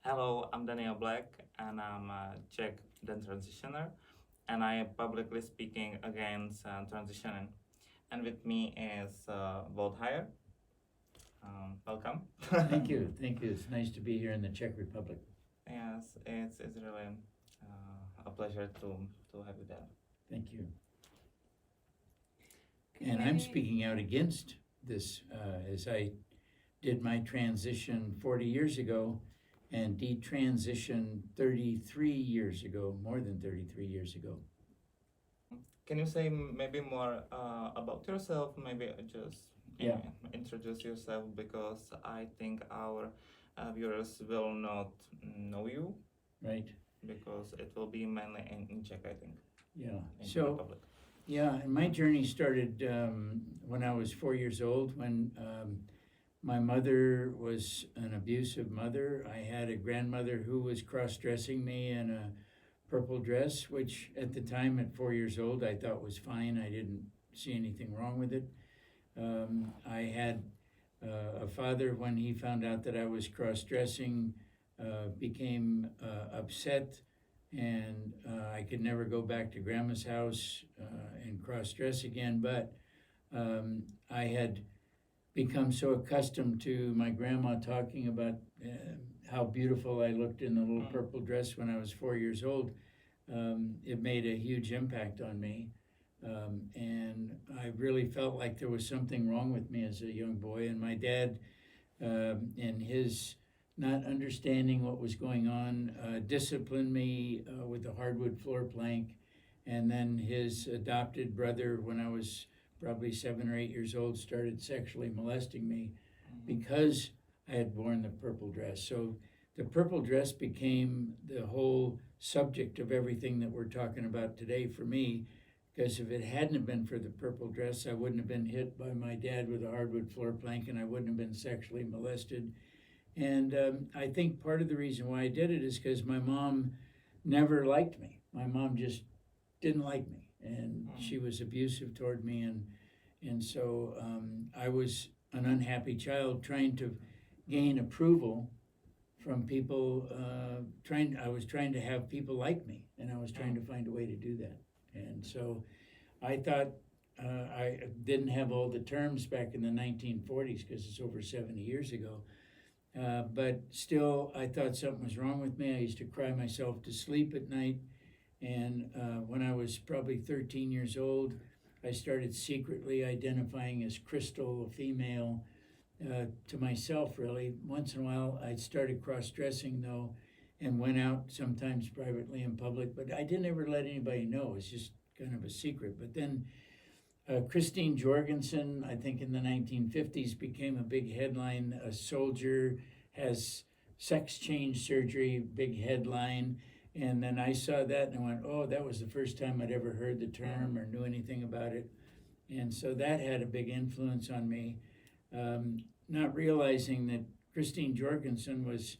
Hello, I'm Daniel Black, and I'm a Czech then transitioner, and I am publicly speaking against transitioning. And with me is Walt Heyer. Welcome. Thank you. It's nice to be here in the Czech Republic. Yes, it's really a pleasure to have you there. Thank you. And I'm speaking out against this as I did my transition 40 years ago and detransitioned 33 years ago, more than 33 years ago. Can you say maybe more about yourself? Maybe just introduce yourself, because I think our viewers will not know you. Right. Because it will be mainly in Czech, I think. Yeah. So, and my journey started when I was 4 years old, when my mother was an abusive mother. I had a grandmother who was cross-dressing me in a purple dress, which at the time at 4 years old I thought was fine. I didn't see anything wrong with it. I had a father, when he found out that I was cross-dressing, became upset, and I could never go back to grandma's house and cross-dress again. But I had become so accustomed to my grandma talking about how beautiful I looked in the little purple dress when I was 4 years old. It made a huge impact on me. And I really felt like there was something wrong with me as a young boy. And my dad, in his not understanding what was going on, disciplined me with a hardwood floor plank. And then his adopted brother, when I was probably 7 or 8 years old, started sexually molesting me because I had worn the purple dress. So the purple dress became the whole subject of everything that we're talking about today for me, because if it hadn't been for the purple dress, I wouldn't have been hit by my dad with a hardwood floor plank, and I wouldn't have been sexually molested. And I think part of the reason why I did it is because my mom never liked me. My mom just didn't like me, and she was abusive toward me, and so I was an unhappy child trying to gain approval from people. I was trying to have people like me, and I was trying to find a way to do that. And so I thought I didn't have all the terms back in the 1940s, because it's over 70 years ago. But still, I thought something was wrong with me. I used to cry myself to sleep at night. And when I was probably 13 years old, I started secretly identifying as Crystal, a female, to myself, really. Once in a while, I started cross-dressing, though, and went out sometimes privately in public. But I didn't ever let anybody know. It's just kind of a secret. But then Christine Jorgensen, I think in the 1950s, became a big headline. A soldier has sex change surgery, big headline. And then I saw that and I went, oh, that was the first time I'd ever heard the term or knew anything about it. And so that had a big influence on me, not realizing that Christine Jorgensen was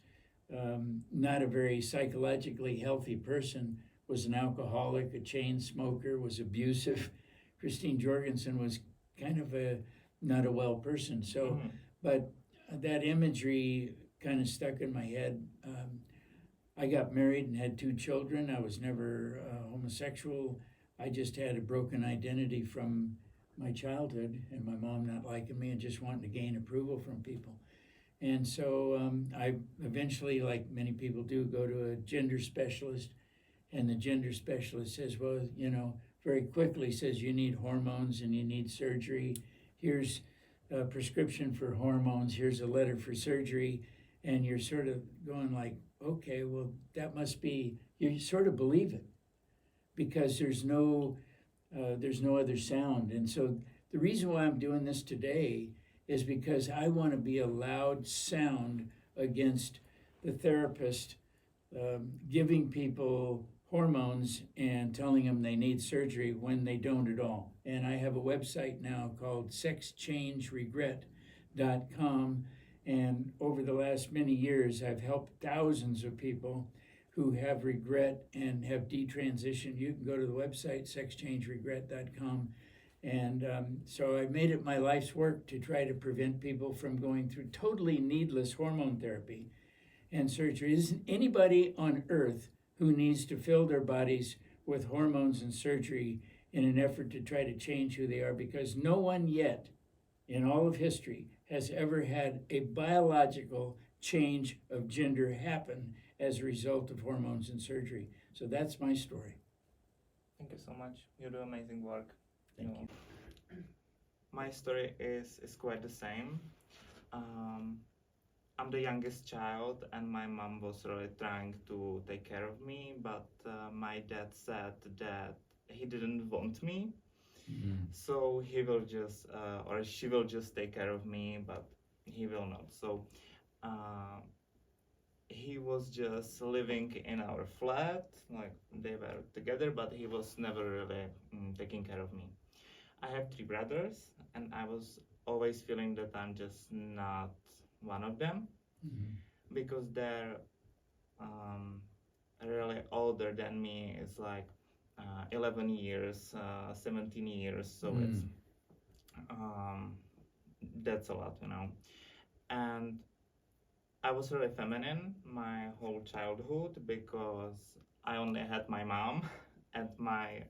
not a very psychologically healthy person, was an alcoholic, a chain smoker, was abusive. Christine Jorgensen was kind of not a well person. So, but that imagery kind of stuck in my head. I got married and had 2 children. I was never homosexual. I just had a broken identity from my childhood, and my mom not liking me and just wanting to gain approval from people. And so I eventually, like many people do, go to a gender specialist, and the gender specialist says, well, very quickly says you need hormones and you need surgery. Here's a prescription for hormones. Here's a letter for surgery. And you're sort of going like, okay, well, that must be, you sort of believe it, because there's no other sound. And so the reason why I'm doing this today is because I want to be a loud sound against the therapist giving people hormones and telling them they need surgery when they don't at all. And I have a website now called sexchangeregret.com. And over the last many years, I've helped thousands of people who have regret and have detransitioned. You can go to the website, sexchangeregret.com. And so I made it my life's work to try to prevent people from going through totally needless hormone therapy. and surgery. There isn't anybody on earth who needs to fill their bodies with hormones and surgery in an effort to try to change who they are, because no one yet in all of history has ever had a biological change of gender happen as a result of hormones and surgery. So that's my story. Thank you so much. You do amazing work. Thank you. My story is quite the same. I'm the youngest child, and my mom was really trying to take care of me, but my dad said that he didn't want me, so he will just, or she will just take care of me, but he will not. So he was just living in our flat, like they were together, but he was never really taking care of me. I have 3 brothers, and I was always feeling that I'm just not one of them, because they're really older than me. It's like 11 years, 17 years, so it's that's a lot, you know. And I was really feminine my whole childhood, because I only had my mom and my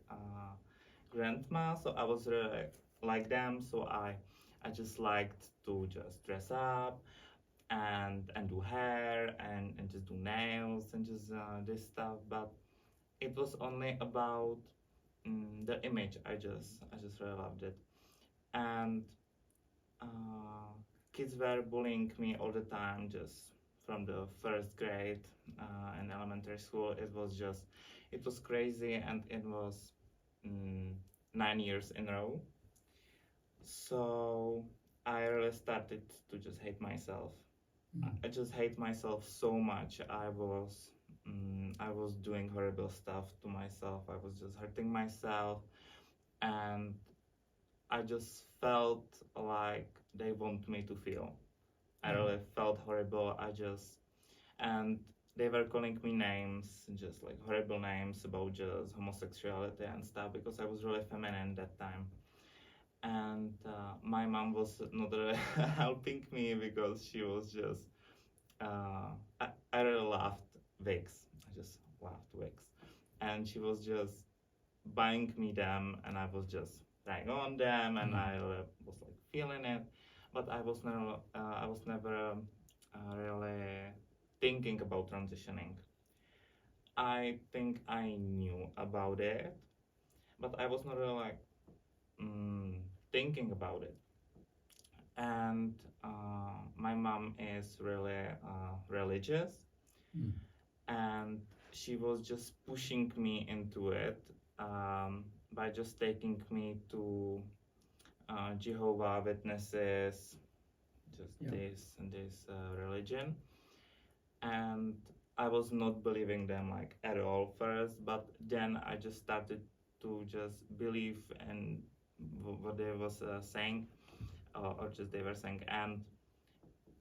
grandma, so I was really like them. So I just liked to just dress up and do hair and just do nails and just this stuff. But it was only about the image. I just really loved it. And kids were bullying me all the time, just from the first grade in elementary school. It was crazy, and it was 9 years in a row. So I really started to just hate myself. I just hate myself so much. I was doing horrible stuff to myself. I was just hurting myself, and I just felt like they want me to feel. I really felt horrible. And they were calling me names, just like horrible names about just homosexuality and stuff, because I was really feminine that time. And my mom was not really helping me, because she was just, I really loved wigs. I just loved wigs. And she was just buying me them, and I was just trying on them, and I was like feeling it, but I was never really thinking about transitioning. I think I knew about it, but I was not really like thinking about it. And my mom is really religious, and she was just pushing me into it by just taking me to Jehovah Witnesses, this religion. And I was not believing them like at all first, but then I just started to just believe in what they was saying, or just they were saying, and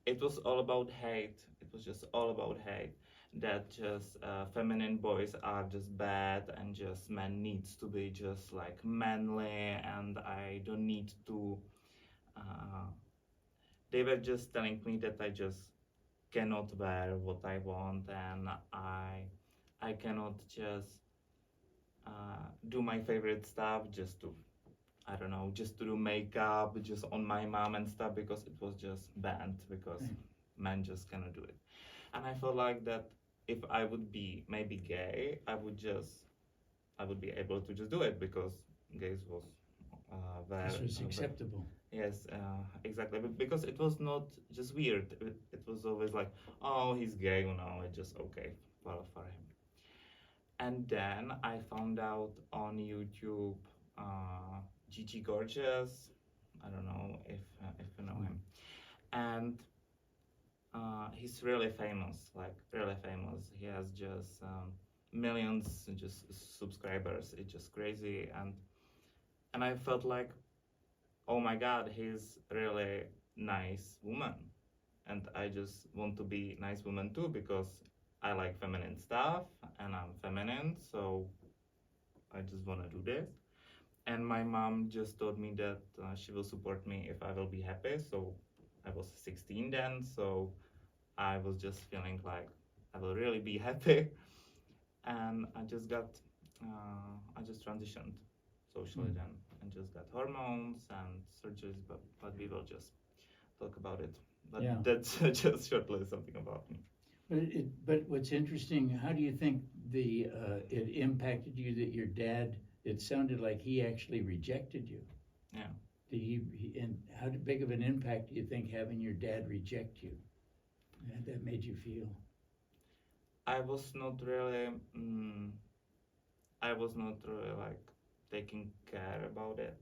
it was all about hate. It was just all about hate, that just feminine boys are just bad, and just men needs to be just like manly, and I don't need to they were just telling me that I just cannot wear what I want, and I cannot just do my favorite stuff, just to, I don't know, just to do makeup just on my mom and stuff, because it was just banned, because men just cannot do it. And I felt like that if I would be maybe gay, I would be able to just do it, because gays was This was acceptable. Yes, exactly. But because it was not just weird, it was always like, oh, he's gay, you know, it's just okay for him. And then I found out on YouTube Gigi Gorgeous. I don't know if you know him. And he's really famous, like really famous. He has just millions just subscribers. It's just crazy. And I felt like, oh my God, he's really nice woman. And I just want to be nice woman too, because I like feminine stuff and I'm feminine, so I just want to do this. And my mom just told me that she will support me if I will be happy. So I was 16 then, so I was just feeling like I will really be happy, and I just transitioned socially then, and just got hormones and surgeries, but we will just talk about it. But Yeah. that's just shortly something about me. But what's interesting, how do you think it impacted you that your dad, it sounded like he actually rejected you? Yeah. And how big of an impact do you think having your dad reject you, that made you feel? I was not really like taking care about it.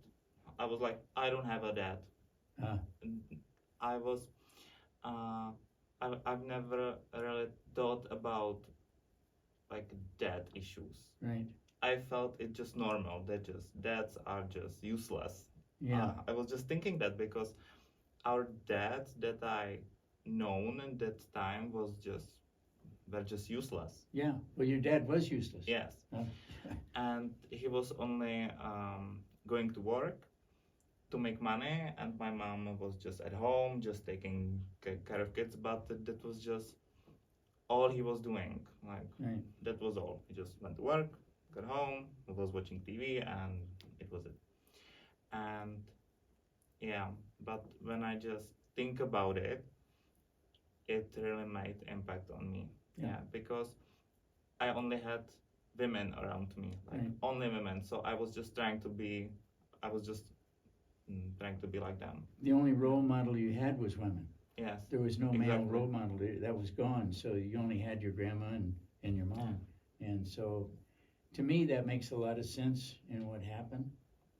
I was like, I don't have a dad. I've never really thought about like dad issues. Right. I felt it just normal that just dads are just useless. Yeah. I was just thinking that because our dads that I known at that time were just useless. Yeah. Well, your dad was useless. Yes. Oh. And he was only going to work to make money, and my mom was just at home, just taking care of kids. But that was just all he was doing. Like Right. that was all. He just went to work, got home, was watching TV, and it was it. And yeah, but when I just think about it, it really made impact on me. Yeah, because I only had women around me, like Right. only women. So I was just trying to be like them. The only role model you had was women. Yes. There was no male Exactly. role model. That was gone. So you only had your grandma and your mom. And so to me, that makes a lot of sense in what happened.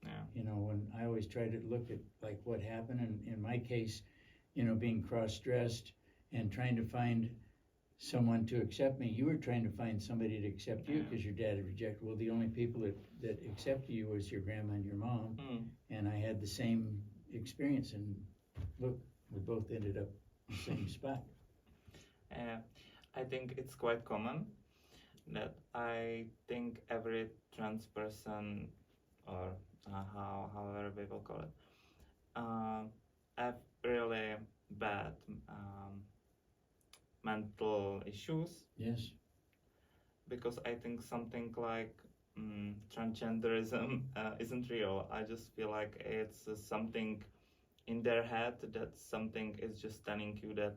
Yeah. You know, when I always try to look at like what happened, and in my case, you know, being cross-dressed and trying to find someone to accept me. You were trying to find somebody to accept you because your dad had rejected. Well, the only people that accepted you was your grandma and your mom. And I had the same experience, and look, we both ended up in the same spot. I think it's quite common that I think every trans person, or however we will call it, have really bad mental issues. Yes. Because I think something like transgenderism isn't real. I just feel like it's something in their head, that something is just telling you that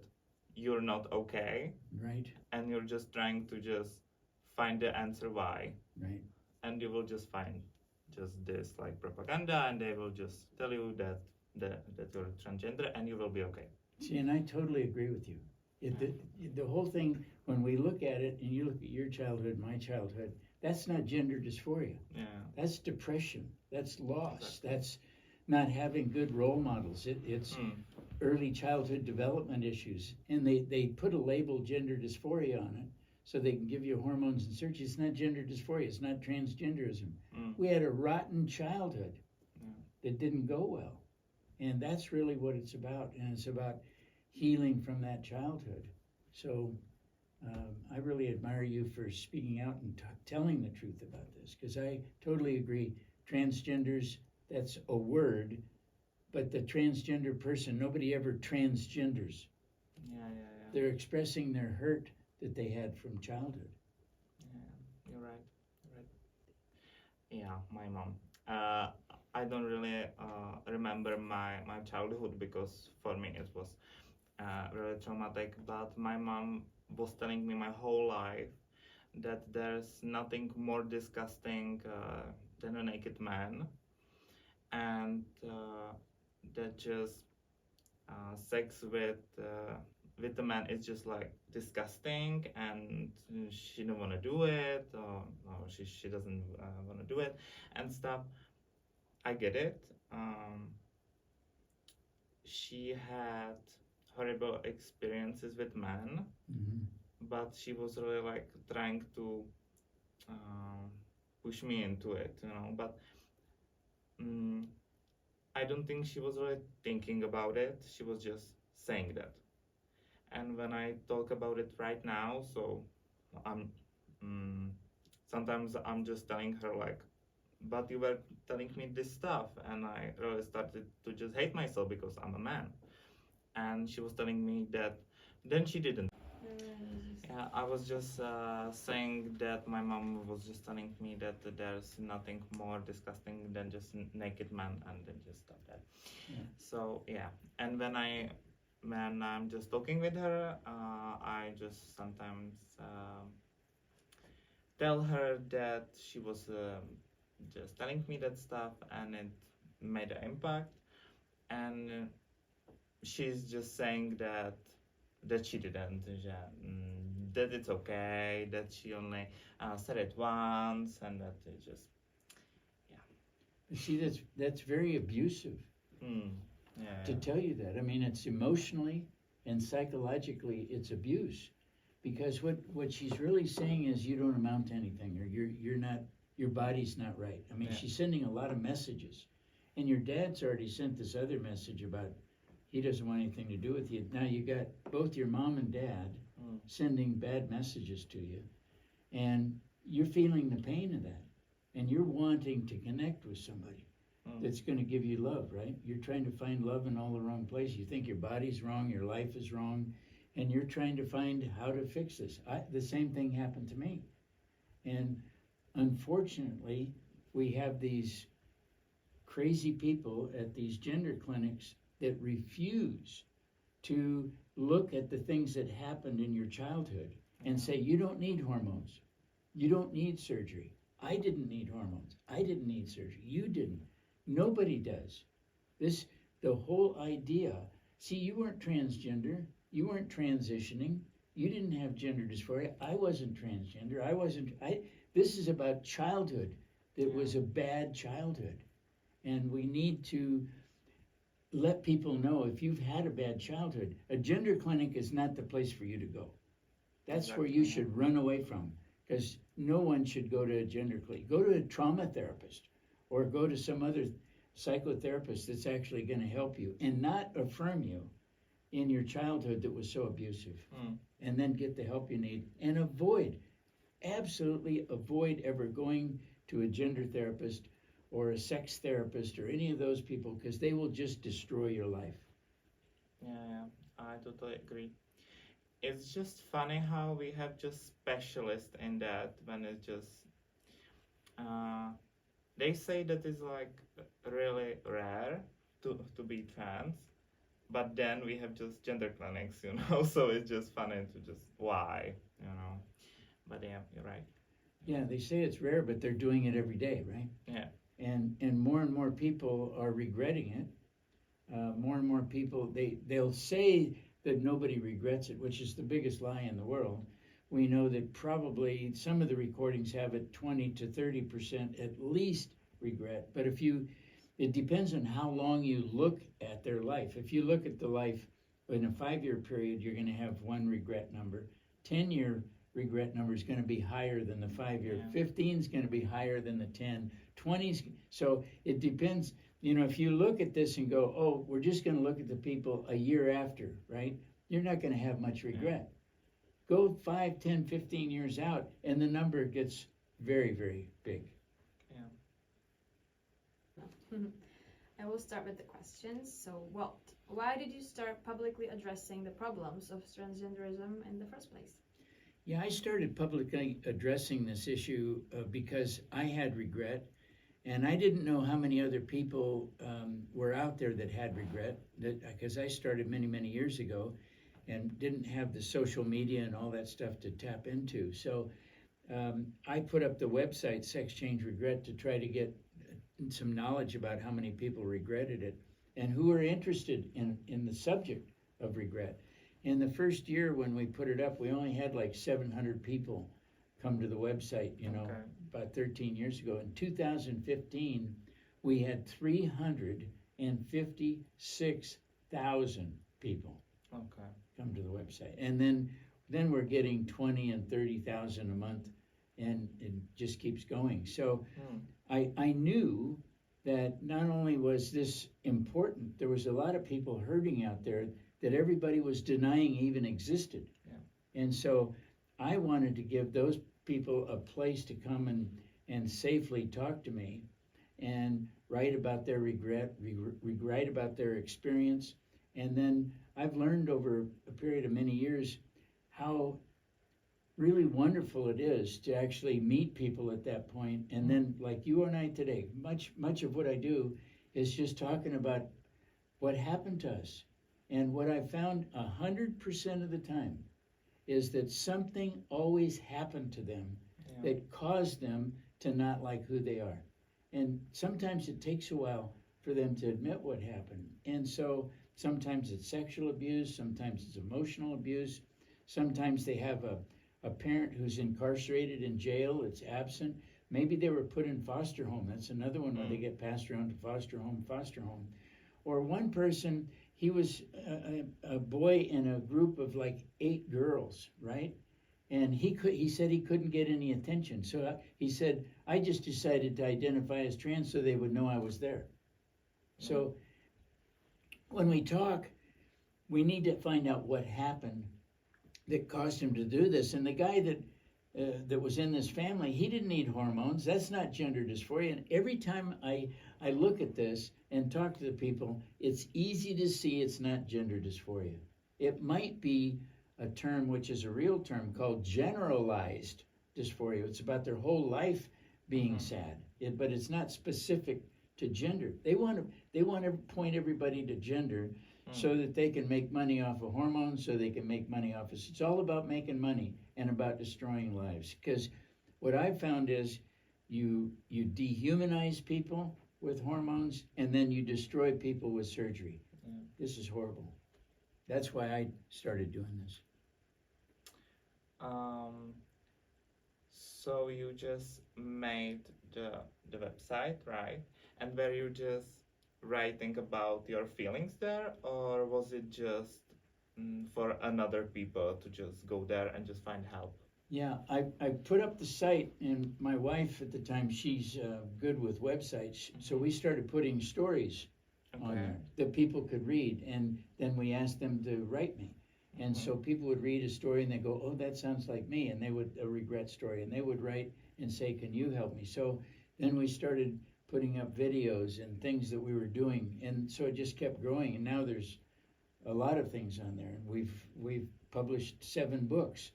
you're not okay. Right. And you're just trying to just find the answer why. Right. And you will just find just this like propaganda, and they will just tell you that you're transgender and you will be okay. See, and I totally agree with you. The whole thing, when we look at it, and you look at your childhood, my childhood, that's not gender dysphoria. Yeah. That's depression. That's loss. Exactly. That's not having good role models. It's early childhood development issues. And they put a label, gender dysphoria, on it so they can give you hormones and surgery. It's not gender dysphoria. It's not transgenderism. We had a rotten childhood that didn't go well. And that's really what it's about. And it's about healing from that childhood. So I really admire you for speaking out and telling the truth about this, because I totally agree. Transgenders, that's a word, but the transgender person, nobody ever transgenders. Yeah. They're expressing their hurt that they had from childhood. Yeah, you're right. Yeah, my mom. I don't really remember my childhood, because for me it was really traumatic, but my mom was telling me my whole life that there's nothing more disgusting than a naked man, and that just sex with a man is just like disgusting, and she don't want to do it, or she doesn't want to do it and stuff. I get it. She had horrible experiences with men, but she was really like trying to push me into it, you know. But I don't think she was really thinking about it. She was just saying that. And when I talk about it right now, so sometimes I'm just telling her like, but you were telling me this stuff, and I really started to just hate myself because I'm a man. And she was telling me that then she didn't. Yeah, I was just saying that my mom was just telling me that there's nothing more disgusting than just naked man, and then just stop that. Yeah. So yeah, and when I'm just talking with her, I just sometimes tell her that she was just telling me that stuff, and it made an impact, and she's just saying that she didn't, that it's okay, that she only said it once, and that it just, See, that's very abusive to tell you that. I mean, it's emotionally and psychologically, it's abuse, because what she's really saying is you don't amount to anything, or you're not, your body's not right. I mean, she's sending a lot of messages, and your dad's already sent this other message about he doesn't want anything to do with you. Now you got both your mom and dad sending bad messages to you, and you're feeling the pain of that, and you're wanting to connect with somebody that's going to give you love, right? You're trying to find love in all the wrong places. You think your body's wrong, your life is wrong, and you're trying to find how to fix this. The same thing happened to me, and unfortunately, we have these crazy people at these gender clinics that refuse to look at the things that happened in your childhood and say, you don't need hormones. You don't need surgery. I didn't need hormones. I didn't need surgery. You didn't. Nobody does. The whole idea, see, you weren't transgender. You weren't transitioning. You didn't have gender dysphoria. I wasn't transgender. This is about childhood that was a bad childhood. And we need to let people know, if you've had a bad childhood, a gender clinic is not the place for you to go. That's where you should run away from, because no one should go to a gender clinic. Go to a trauma therapist, or go to some other psychotherapist that's actually going to help you and not affirm you in your childhood that was so abusive. And then get the help you need, and absolutely avoid ever going to a gender therapist or a sex therapist or any of those people, because they will just destroy your life. Yeah, I totally agree. It's just funny how we have just specialists in that, when it's just, they say that it's like really rare to be trans, but then we have just gender clinics, so it's just funny to just, why, but yeah, you're right. Yeah, they say it's rare, but they're doing it every day, right? Yeah. And more people are regretting it. More and more people, they'll say that nobody regrets it, which is the biggest lie in the world. We know that probably some of the recordings have it 20 to 30% at least regret. But it depends on how long you look at their life. If you look at the life in a 5-year period, you're going to have one regret number. 10-year regret number is going to be higher than the 5-year. 15 is going to be higher than the 10. 20s, so it depends. If you look at this and go, oh, we're just going to look at the people a year after, right? You're not going to have much regret. Go 5, 10, 15 years out, and the number gets very, very big. I will start with the questions. So, Walt, why did you start publicly addressing the problems of transgenderism in the first place? Yeah, I started publicly addressing this issue because I had regret. And I didn't know how many other people were out there that had regret, because I started many, many years ago and didn't have the social media and all that stuff to tap into. So I put up the website, Sex Change Regret, to try to get some knowledge about how many people regretted it and who were interested in the subject of regret. In the first year when we put it up, we only had like 700 people come to the website, about 13 years ago. In 2015, we had 356,000 people come to the website. And then we're getting 20 and 30,000 a month, and it just keeps going. So I knew that not only was this important, there was a lot of people hurting out there that everybody was denying even existed. And so I wanted to give those people a place to come and safely talk to me and write about their regret, write about their experience. And then I've learned over a period of many years how really wonderful it is to actually meet people at that point. And then, like you and I today, much of what I do is just talking about what happened to us. And what I found 100% of the time is that something always happened to them that caused them to not like who they are. And sometimes it takes a while for them to admit what happened. And so sometimes it's sexual abuse, sometimes it's emotional abuse, sometimes they have a parent who's incarcerated in jail, it's absent. Maybe they were put in foster home. That's another one where they get passed around to foster home. Or one person, he was a boy in a group of like 8 girls, right? And he said he couldn't get any attention. So he said, I just decided to identify as trans so they would know I was there. So when we talk, we need to find out what happened that caused him to do this. And the guy that was in this family, he didn't need hormones. That's not gender dysphoria. And every time I look at this and talk to the people, it's easy to see it's not gender dysphoria. It might be a term, which is a real term, called generalized dysphoria. It's about their whole life being sad, but it's not specific to gender. They want to point everybody to gender so that they can make money off of hormones, so they can make money off of... It's all about making money and about destroying lives. Because what I've found is you dehumanize people with hormones and then you destroy people with surgery. This is horrible. That's why I started doing this. So you just made the website, right? And were you just writing about your feelings there, or was it just for another people to just go there and just find help? Yeah, I put up the site, and my wife at the time, she's good with websites, so we started putting stories on there that people could read, and then we asked them to write me. And so people would read a story and they go, oh, that sounds like me, and they would, a regret story, and they would write and say, can you help me? So then we started putting up videos and things that we were doing, and so it just kept growing, and now there's a lot of things on there. We've published 7 books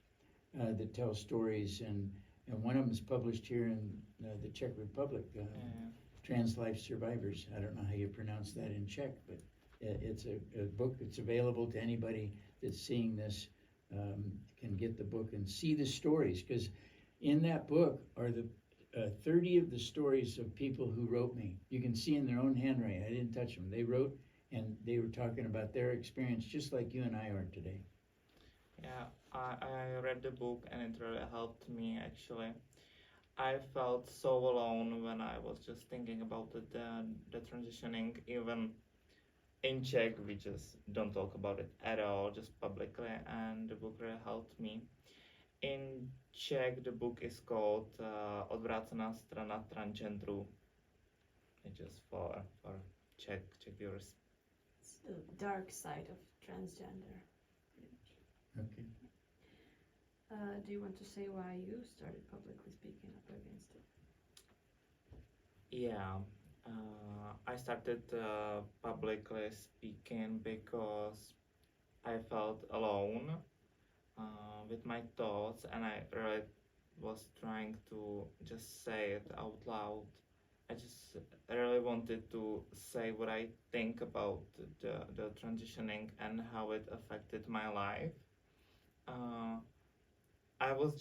that tell stories, and one of them is published here in the Czech Republic, Trans Life Survivors. I don't know how you pronounce that in Czech, but it's a book that's available to anybody that's seeing this, can get the book and see the stories, because in that book are the 30 of the stories of people who wrote me. You can see in their own handwriting. I didn't touch them. They wrote, and they were talking about their experience just like you and I are today. Yeah, I read the book and it really helped me, actually. I felt so alone when I was just thinking about the transitioning. Even in Czech, we just don't talk about it at all, just publicly, and the book really helped me. In Czech, the book is called Odvrácená strana transgenderů. It's just for Czech viewers. It's the dark side of transgender. Okay. Do you want to say why you started publicly speaking up against it? Yeah, I started publicly speaking because I felt alone with my thoughts, and I really was trying to just say it out loud. I just really wanted to say what I think about the transitioning and how it affected my life. I was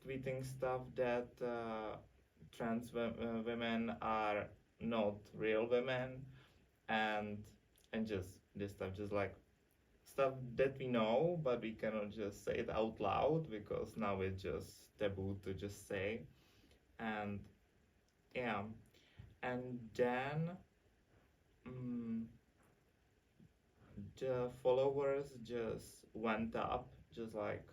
tweeting stuff that trans women are not real women, and just this stuff, just like stuff that we know, but we cannot just say it out loud because now it's just taboo to just say. And yeah, and then the followers just went up, just like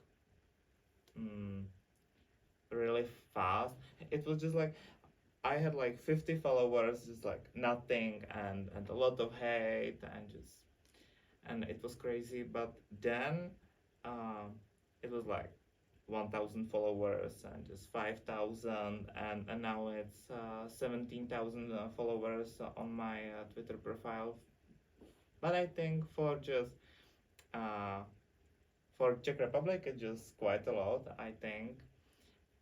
really fast. It was just like I had like 50 followers, just like nothing, and a lot of hate, and it was crazy. But then it was like 1,000 followers and just 5,000, and now it's 17,000 followers on my Twitter profile. But I think for just for Czech Republic, it's just quite a lot, I think,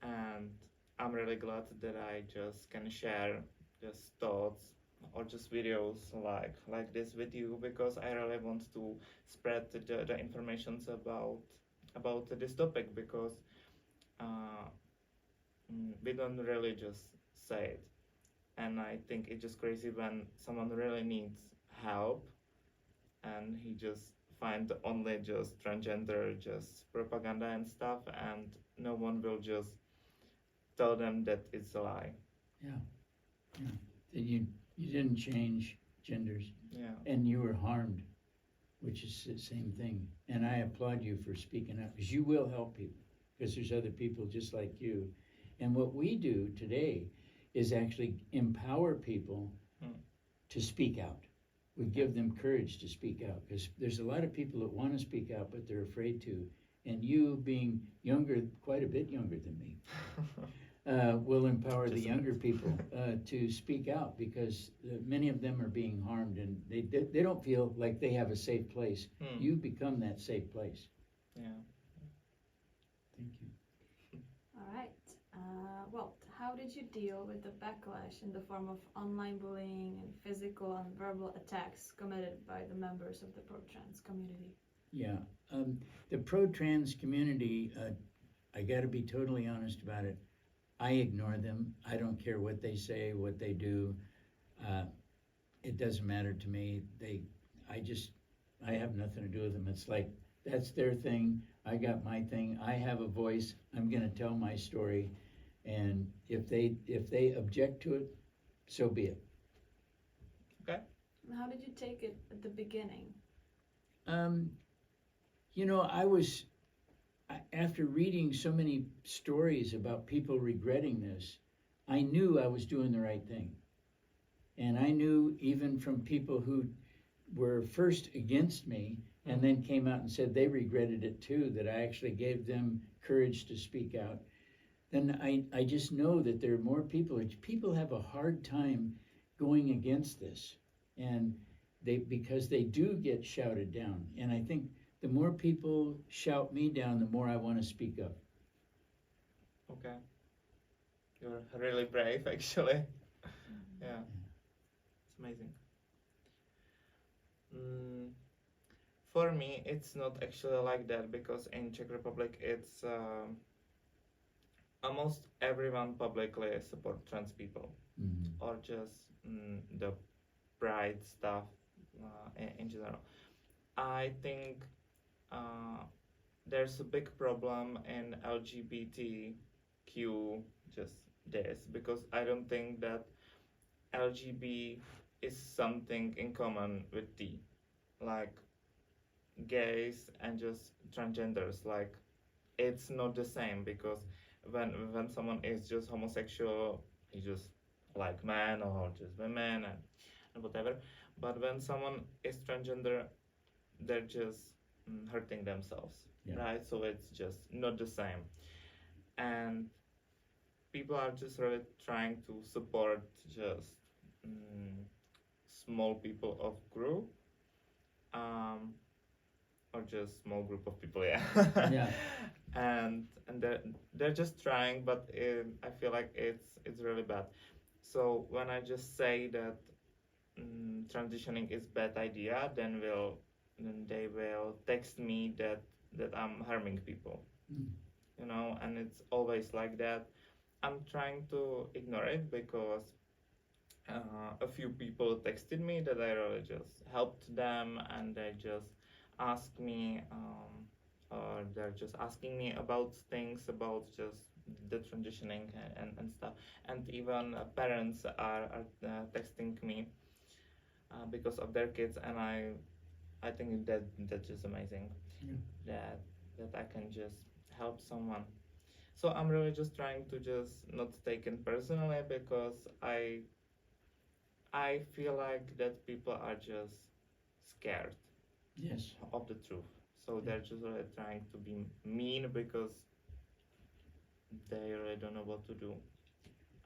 and I'm really glad that I just can share just thoughts or just videos like this with you, because I really want to spread the informations about this topic, because we don't really just say it, and I think it's just crazy when someone really needs help and he just find only just transgender just propaganda and stuff, and no one will just tell them that it's a lie. Yeah. That you didn't change genders, Yeah. and you were harmed, which is the same thing. And I applaud you for speaking up, because you will help people, because there's other people just like you. And what we do today is actually empower people to speak out. We give them courage to speak out, because there's a lot of people that want to speak out, but they're afraid to. And you, being younger, quite a bit younger than me, will empower the younger people to speak out, because many of them are being harmed, and they don't feel like they have a safe place. You become that safe place. Yeah. Thank you. All right. Walt, how did you deal with the backlash in the form of online bullying and physical and verbal attacks committed by the members of the pro-trans community? Yeah, the pro-trans community, I gotta be totally honest about it. I ignore them. I don't care what they say, what they do. It doesn't matter to me. I have nothing to do with them. It's like, that's their thing. I got my thing. I have a voice. I'm gonna tell my story. And if they object to it, so be it. Okay. And how did you take it at the beginning? You know, after reading so many stories about people regretting this, I knew I was doing the right thing. And I knew, even from people who were first against me and then came out and said they regretted it too, that I actually gave them courage to speak out. Then I just know that there are more people. People have a hard time going against this, and because they do get shouted down. And I think the more people shout me down, the more I want to speak up. Okay. You're really brave, actually. Yeah. It's amazing. For me, it's not actually like that, because in Czech Republic, it's almost everyone publicly support trans people, or just the pride stuff in general. I think there's a big problem in LGBTQ just this, because I don't think that LGB is something in common with T, like gays and just transgenders. Like, it's not the same, because when someone is just homosexual, he just like men or just women and whatever. But when someone is transgender, they're just hurting themselves, right? So it's just not the same. And people are just really trying to support just small people of group, or just small group of people, Yeah. and they're just trying, but I feel like it's really bad. So when I just say that transitioning is bad idea, then they will text me that I'm harming people, you know, and it's always like that. I'm trying to ignore it, because a few people texted me that I really just helped them, and they just asked me, or they're just asking me about things about just the transitioning and stuff. And even parents are texting me because of their kids, and I think that's just amazing, that I can just help someone. So I'm really just trying to just not take it personally, because I feel like that people are just scared of the truth. So they're just really trying to be mean, because they really don't know what to do,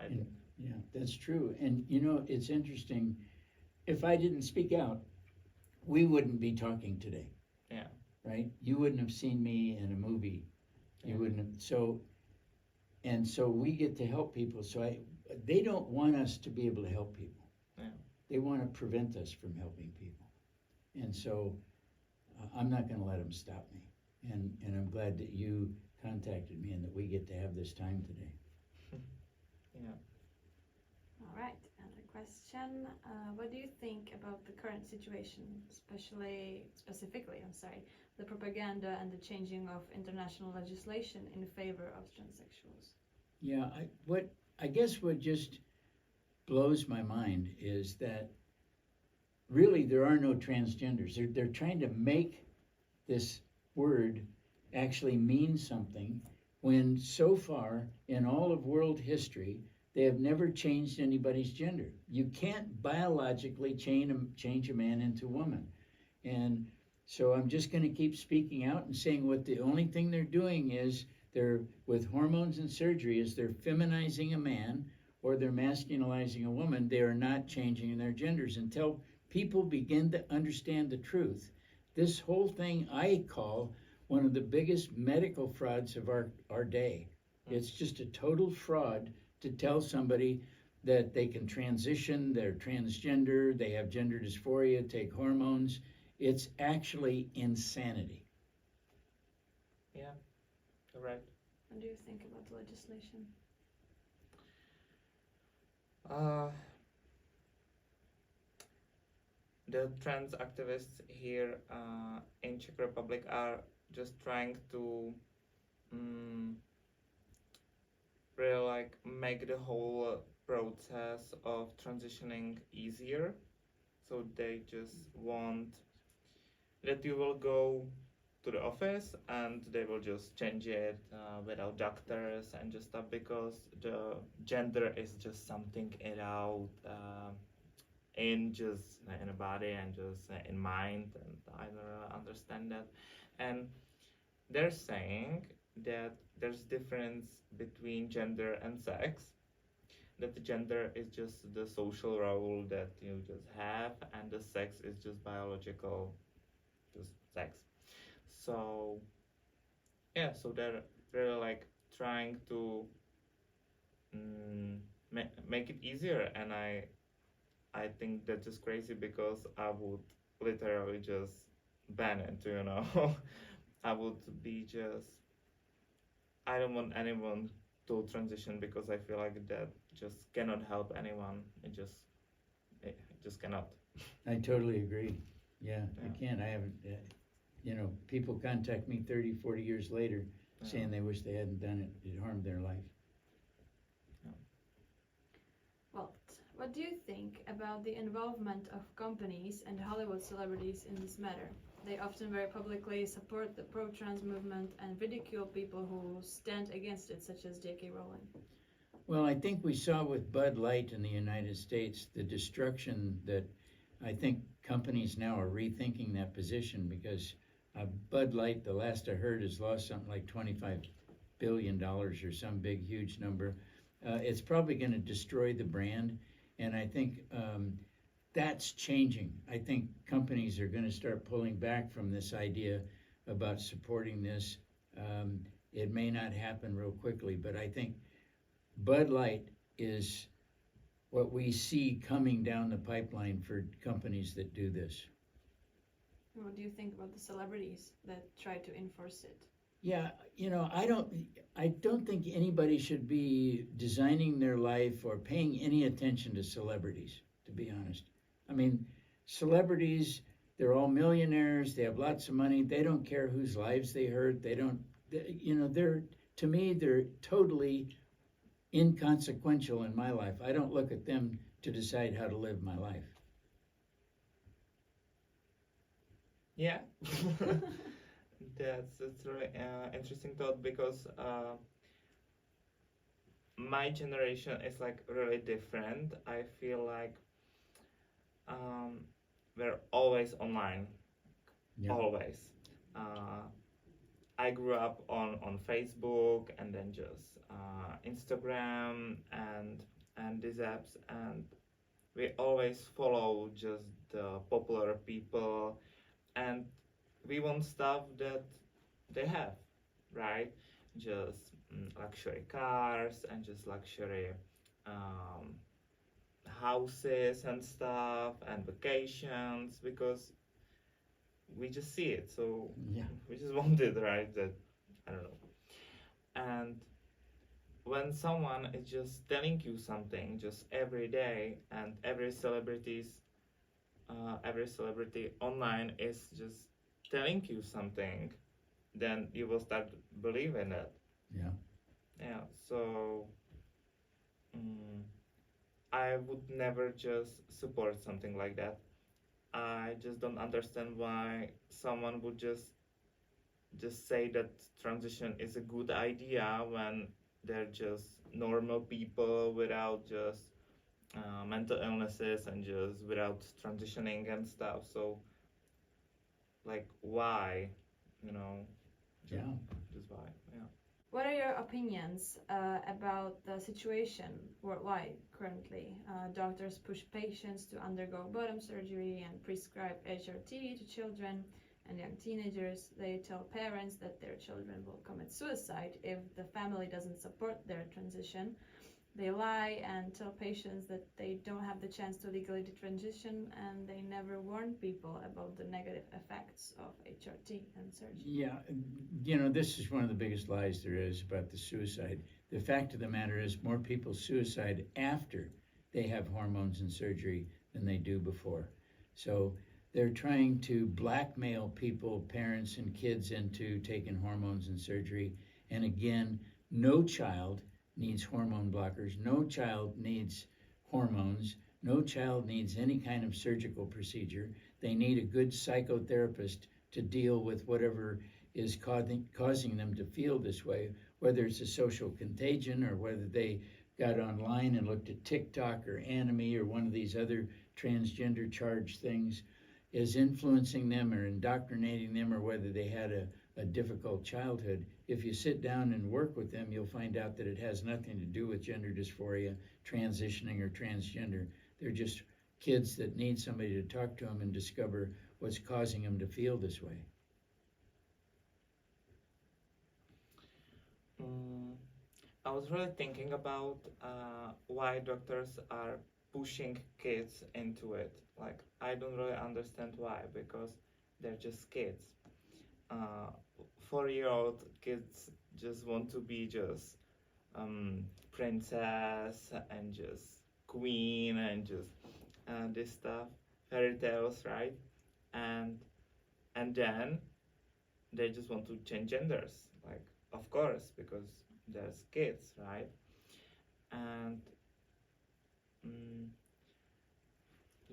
I think. Yeah, that's true. And you know, it's interesting. If I didn't speak out, we wouldn't be talking today. Yeah. right? You wouldn't have seen me in a movie. You Yeah. wouldn't have, so we get to help people. So they don't want us to be able to help people. Yeah. They want to prevent us from helping people. And so I'm not going to let them stop me. And I'm glad that you contacted me and that we get to have this time today. Yeah. All right, another question. What do you think about the current situation, specifically, the propaganda and the changing of international legislation in favor of transsexuals? Yeah, I guess what just blows my mind is that really there are no transgenders. They're trying to make this word actually mean something when so far in all of world history they have never changed anybody's gender. You can't biologically change a man into a woman. And so I'm just going to keep speaking out and saying what the only thing they're doing is they're, with hormones and surgery, is they're feminizing a man or they're masculinizing a woman. They are not changing their genders until people begin to understand the truth. This whole thing I call one of the biggest medical frauds of our day. It's just a total fraud to tell somebody that they can transition, they're transgender, they have gender dysphoria, take hormones. It's actually insanity. Yeah, you're right. What do you think about the legislation? The trans activists here in Czech Republic are just trying to really like make the whole process of transitioning easier. So they just want that you will go to the office and they will just change it without doctors and just stuff, because the gender is just something in a body and just in mind, and I don't understand that. And they're saying that there's difference between gender and sex, that the gender is just the social role that you just have, and the sex is just biological, just sex. So yeah, so they're really like trying to make it easier, and I think that's just crazy, because I would literally just ban it, you know. I would be just, I don't want anyone to transition, because I feel like that just cannot help anyone. It just cannot. I totally agree. Yeah, Yeah. I can't. I haven't, people contact me 30, 40 years later saying they wish they hadn't done it. It harmed their life. Well, what do you think about the involvement of companies and Hollywood celebrities in this matter? They often very publicly support the pro-trans movement and ridicule people who stand against it, such as J.K. Rowling. Well, I think we saw with Bud Light in the United States the destruction that I think companies now are rethinking that position, because Bud Light, the last I heard, has lost something like $25 billion or some big, huge number. It's probably going to destroy the brand, and I think that's changing. I think companies are going to start pulling back from this idea about supporting this. It may not happen real quickly, but I think Bud Light is what we see coming down the pipeline for companies that do this. What do you think about the celebrities that try to enforce it? Yeah, I don't think anybody should be designing their life or paying any attention to celebrities, to be honest. I mean, celebrities, they're all millionaires, they have lots of money, they don't care whose lives they hurt, to me, they're totally inconsequential in my life. I don't look at them to decide how to live my life. Yeah. That's really interesting thought, because my generation is like really different. I feel like we're always online. Yeah. Always. I grew up on Facebook, and then just Instagram and these apps, and we always follow just the popular people, and we want stuff that they have, right? Just luxury cars and just luxury houses and stuff and vacations, because we just see it, so Yeah. we just want it, right? That, I don't know. And when someone is just telling you something just every day, and every celebrity online is just telling you something, then you will start believing it. Yeah. Yeah, so I would never just support something like that. I just don't understand why someone would just say that transition is a good idea when they're just normal people without just mental illnesses and just without transitioning and stuff. So, like, why? You know? Yeah. Just why? Yeah. What are your opinions about the situation worldwide currently? Doctors push patients to undergo bottom surgery and prescribe HRT to children and young teenagers. They tell parents that their children will commit suicide if the family doesn't support their transition. They lie and tell patients that they don't have the chance to legally detransition, and they never warn people about the negative effects of HRT and surgery. Yeah, this is one of the biggest lies there is about the suicide. The fact of the matter is more people suicide after they have hormones and surgery than they do before. So they're trying to blackmail people, parents and kids, into taking hormones and surgery. And again, no child needs hormone blockers. No child needs hormones. No child needs any kind of surgical procedure. They need a good psychotherapist to deal with whatever is causing them to feel this way, whether it's a social contagion or whether they got online and looked at TikTok or Anime or one of these other transgender charged things is influencing them or indoctrinating them, or whether they had a difficult childhood. If you sit down and work with them, you'll find out that it has nothing to do with gender dysphoria, transitioning, or transgender. They're just kids that need somebody to talk to them and discover what's causing them to feel this way. I was really thinking about why doctors are pushing kids into it. Like, I don't really understand why, because they're just kids. 4-year-old kids just want to be just princess and just queen and just this stuff, fairy tales, right? And then they just want to change genders, like, of course, because there's kids, right? And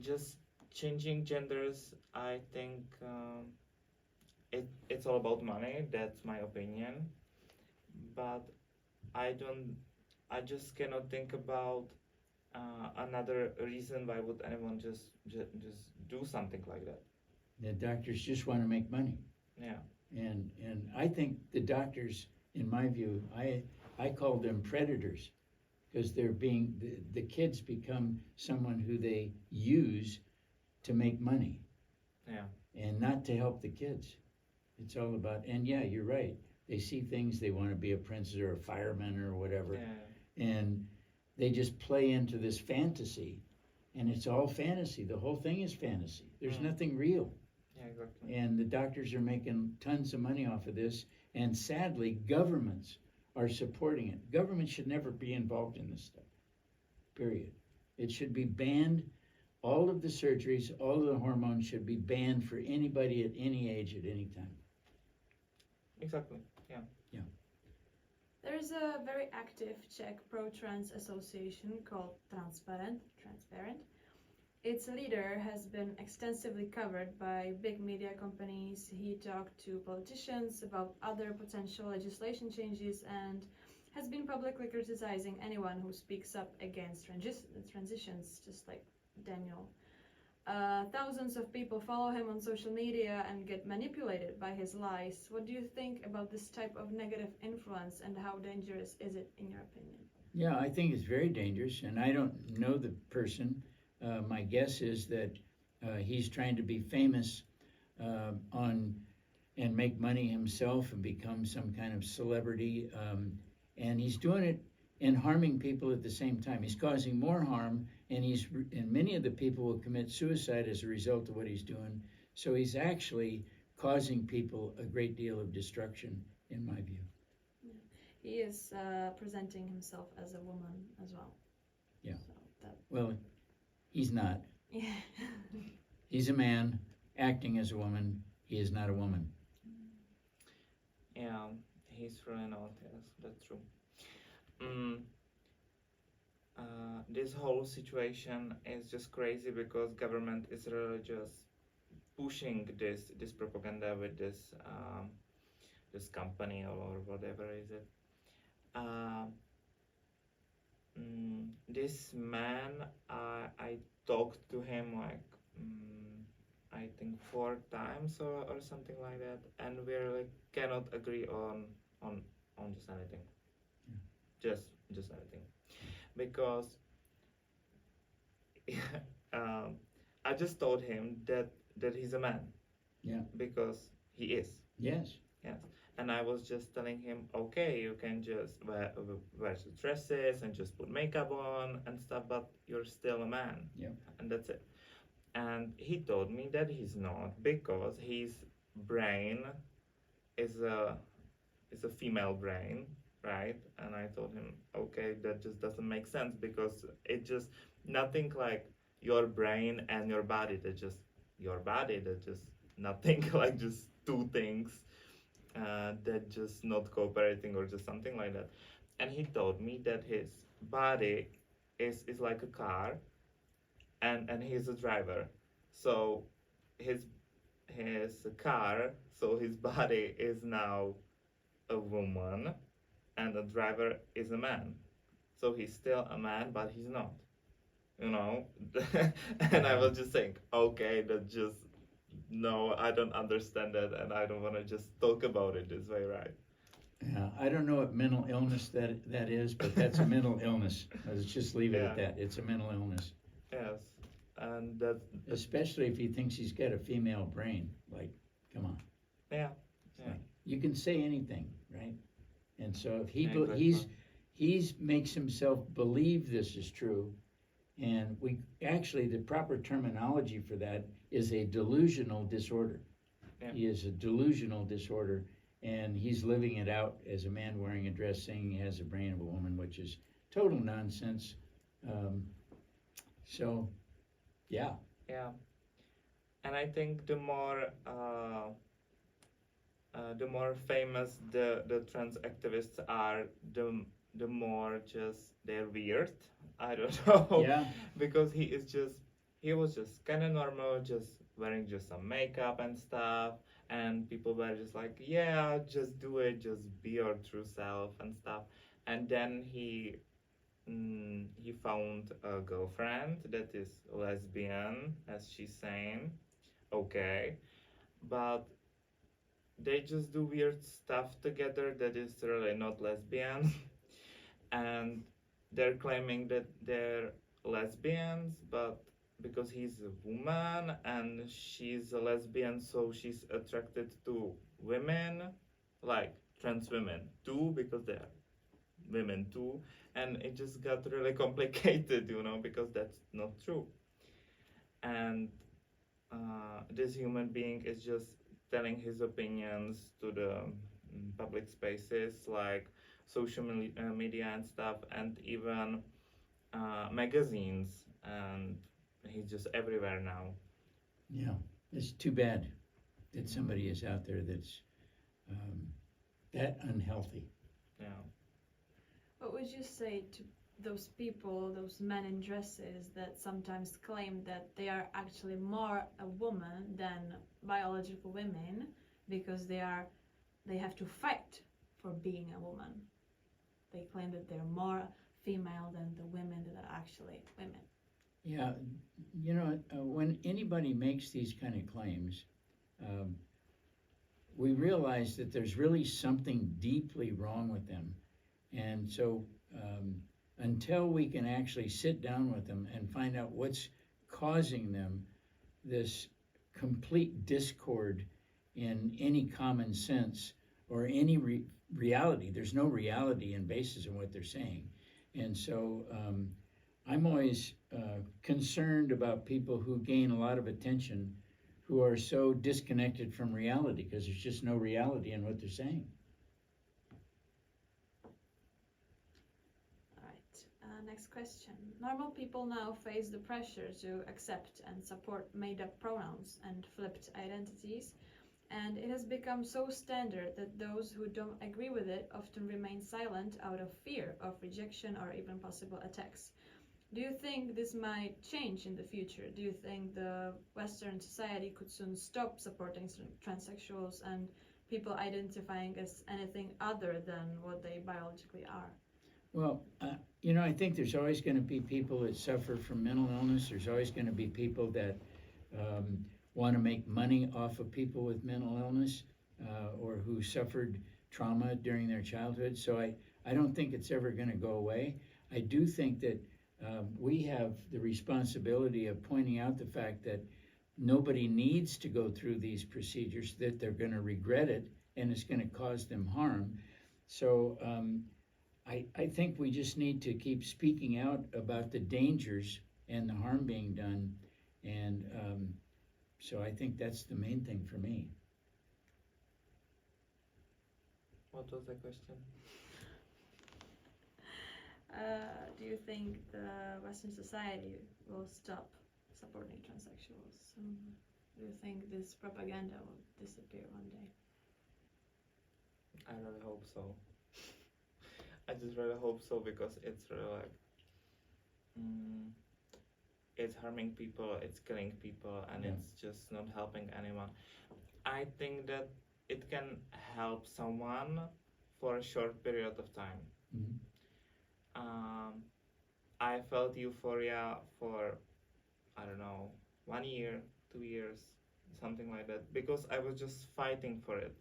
just changing genders, I think it's all about money. That's my opinion. But I just cannot think about another reason why would anyone just do something like that. The doctors just want to make money. Yeah. And I think the doctors, in my view, I call them predators, because the kids become someone who they use to make money. Yeah. And not to help the kids. It's all about, and yeah, you're right. They see things, they want to be a princess or a fireman or whatever. Yeah. And they just play into this fantasy, and it's all fantasy. The whole thing is fantasy. There's nothing real. Yeah, exactly. And the doctors are making tons of money off of this, and sadly, governments are supporting it. Government should never be involved in this stuff, period. It should be banned. All of the surgeries, all of the hormones should be banned for anybody at any age at any time. Exactly. Yeah. Yeah. There's a very active Czech pro-trans association called Transparent. Its leader has been extensively covered by big media companies. He talked to politicians about other potential legislation changes and has been publicly criticizing anyone who speaks up against transitions, just like Daniel. Thousands of people follow him on social media and get manipulated by his lies. What do you think about this type of negative influence, and how dangerous is it in your opinion? Yeah, I think it's very dangerous, and I don't know the person. My guess is that he's trying to be famous on and make money himself and become some kind of celebrity. And he's doing it and harming people at the same time. He's causing more harm, and many of the people will commit suicide as a result of what he's doing. So he's actually causing people a great deal of destruction, in my view. He is presenting himself as a woman as well. Yeah. So that, Well, he's not. yeah. He's a man acting as a woman. He is not a woman. Yeah, he's really not. Yes, that's true. This whole situation is just crazy because government is really just pushing this propaganda with this company or whatever is it. This man, I talked to him like I think 4 times or something like that, and we really cannot agree on just anything. Just anything, because I just told him that he's a man. Yeah. Because he is. Yes. Yes. And I was just telling him, okay, you can just wear dresses and just put makeup on and stuff, but you're still a man. Yeah. And that's it. And he told me that he's not, because his brain is a female brain, right? And I told him, okay, that just doesn't make sense, because it just nothing like your brain and your body. That just your body. That just nothing like just two things that just not cooperating or just something like that. And he told me that his body is like a car, and he's a driver. So his car, so his body is now a woman, and the driver is a man. So he's still a man, but he's not. You know? And I was just saying, okay, that just, no, I don't understand that, and I don't want to just talk about it this way, right? Yeah, I don't know what mental illness that is, but that's a mental illness. Let's just leave it at that. It's a mental illness. Yes, and that. Especially if he thinks he's got a female brain. Like, come on. Yeah. Like, you can say anything, right? And so if he makes himself believe this is true, and the proper terminology for that is a delusional disorder. Yeah. He is a delusional disorder, and he's living it out as a man wearing a dress saying he has the brain of a woman, which is total nonsense. So, yeah. Yeah, and I think the more famous the trans activists are, the more just they're weird. I don't know. Yeah. Because he was just kind of normal, just wearing just some makeup and stuff, and people were just like, yeah, just do it, just be your true self and stuff. And then he found a girlfriend that is lesbian, as she's saying. Okay, but they just do weird stuff together that is really not lesbian. And they're claiming that they're lesbians, but because he's a woman and she's a lesbian, so she's attracted to women, like trans women too, because they're women too. And it just got really complicated, because that's not true. And this human being is just telling his opinions to the public spaces, like social media and stuff, and even magazines, and he's just everywhere now. Yeah, it's too bad that somebody is out there that's that unhealthy. Yeah. What would you say to those people, those men in dresses that sometimes claim that they are actually more a woman than biological women because they have to fight for being a woman? They claim that they're more female than the women that are actually women. Yeah, when anybody makes these kind of claims, we realize that there's really something deeply wrong with them. And so until we can actually sit down with them and find out what's causing them this complete discord in any common sense or any reality. There's no reality and basis in what they're saying. And so I'm always concerned about people who gain a lot of attention who are so disconnected from reality, because there's just no reality in what they're saying. All right, next question. Normal people now face the pressure to accept and support made-up pronouns and flipped identities, and it has become so standard that those who don't agree with it often remain silent out of fear of rejection or even possible attacks. Do you think this might change in the future? Do you think the Western society could soon stop supporting transsexuals and people identifying as anything other than what they biologically are? Well, I think there's always going to be people that suffer from mental illness. There's always going to be people that want to make money off of people with mental illness or who suffered trauma during their childhood. So I don't think it's ever going to go away. I do think that we have the responsibility of pointing out the fact that nobody needs to go through these procedures, that they're going to regret it and it's going to cause them harm. So I think we just need to keep speaking out about the dangers and the harm being done. And so I think that's the main thing for me. What was the question? Do you think the Western society will stop supporting transsexuals soon? Do you think this propaganda will disappear one day? I really hope so. I just really hope so, because it's really like it's harming people, it's killing people, and it's just not helping anyone. I think that it can help someone for a short period of time. Mm-hmm. I felt euphoria for, I don't know, 1 year, 2 years, something like that, because I was just fighting for it.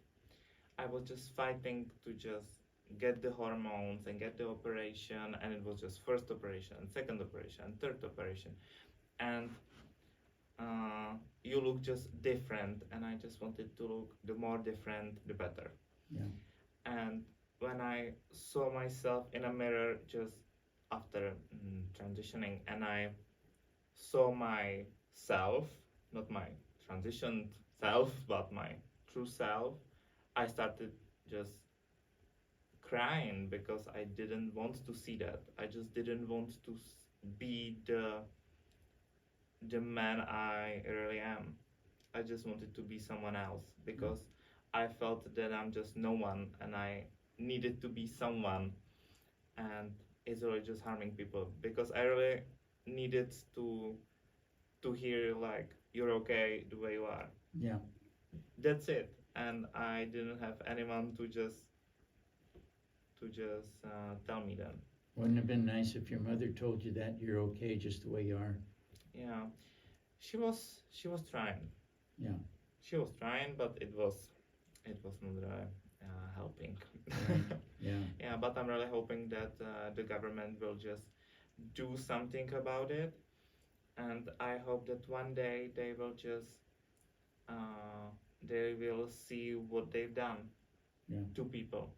I was just fighting to just get the hormones and get the operation, and it was just first operation, second operation, third operation, and you look just different, and I just wanted to look, the more different, the better. Yeah. And when I saw myself in a mirror just after transitioning, and I saw myself, not my transitioned self, but my true self, I started just crying, because I didn't want to see that. I just didn't want to be the man I really am. I just wanted to be someone else, because I felt that I'm just no one, and I needed to be someone, and it's really just harming people, because I really needed to hear like, you're okay the way you are. Yeah. That's it. And I didn't have anyone to just tell me that. Wouldn't it have been nice if your mother told you that you're okay just the way you are? Yeah, she was trying. Yeah. She was trying, but it was not really helping. Right. Yeah. Yeah, but I'm really hoping that the government will just do something about it, and I hope that one day they will just they will see what they've done to people,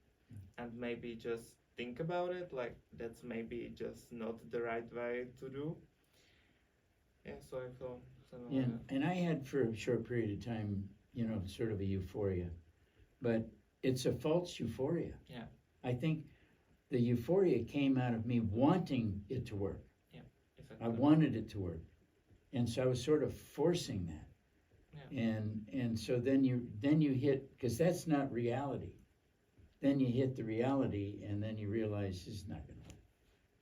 and maybe just think about it, like that's maybe just not the right way to do. Yeah, so I feel something Yeah, like that. and I had for a short period of time, sort of a euphoria, but it's a false euphoria. Yeah. I think the euphoria came out of me wanting it to work. Yeah, exactly. I wanted it to work, and so I was sort of forcing that. Yeah. And so then you hit, because that's not reality. Then you hit the reality, and then you realize this is not going to work.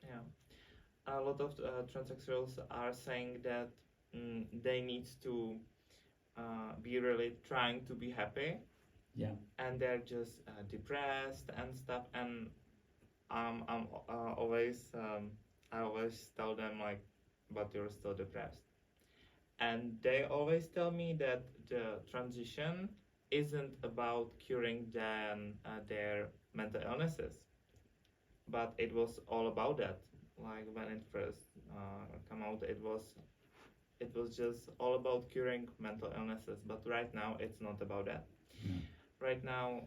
Yeah, a lot of transsexuals are saying that they need to be really trying to be happy. Yeah. And they're just depressed and stuff. And I'm always I always tell them like, but you're still depressed. And they always tell me that the transition isn't about curing their mental illnesses, but it was all about that. Like when it first came out, it was just all about curing mental illnesses. But right now, it's not about that. Right now,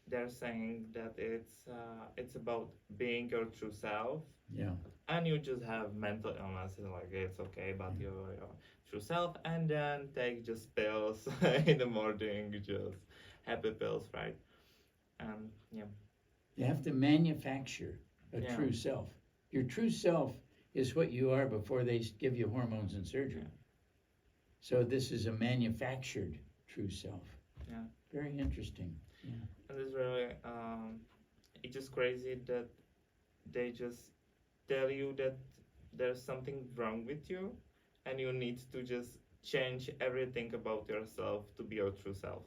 they're saying that it's about being your true self, Yeah. and you just have mental illness, and like it's okay, but you're your true self, and then take just pills in the morning, just happy pills, right? And yeah, You have to manufacture a Yeah. true self. Your true self is what you are before they give you hormones and surgery. Yeah. So this is a manufactured true self. Yeah. Very interesting. and it's really it's just crazy that they just tell you that there's something wrong with you, and you need to just change everything about yourself to be your true self.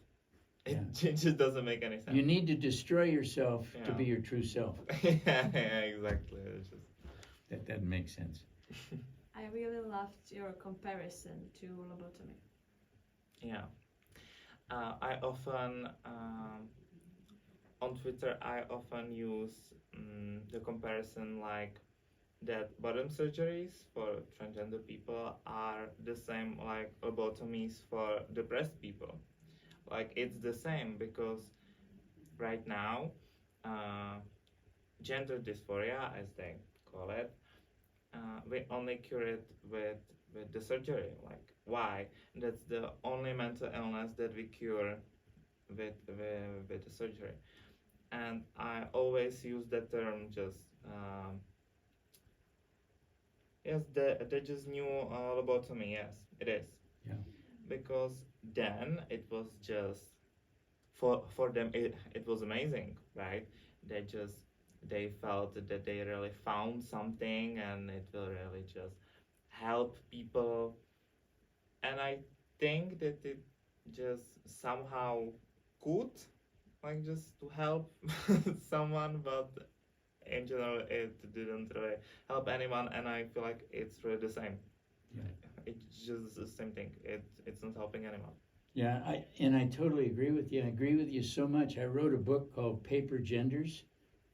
It just doesn't make any sense. You need to destroy yourself to Yeah. be your true self. yeah, exactly. It's just That doesn't make sense. I really loved your comparison to lobotomy. yeah. I often on Twitter I often use the comparison like that bottom surgeries for transgender people are the same like lobotomies for depressed people. Like it's the same because right now gender dysphoria, as they call it, we only cure it with the surgery. Like why? That's the only mental illness that we cure with the surgery. And I always use that term just yes, the just new lobotomy. Yes, it is. Yeah. Because then it was just for them it was amazing, right? They felt that they really found something, and it will really just help people. And I think that it just somehow could, like, just to help someone, but in general it didn't really help anyone, and I feel like it's really the same. Yeah. It's just the same thing. It's not helping anyone. Yeah, I totally agree with you. I agree with you so much. I wrote a book called Paper Genders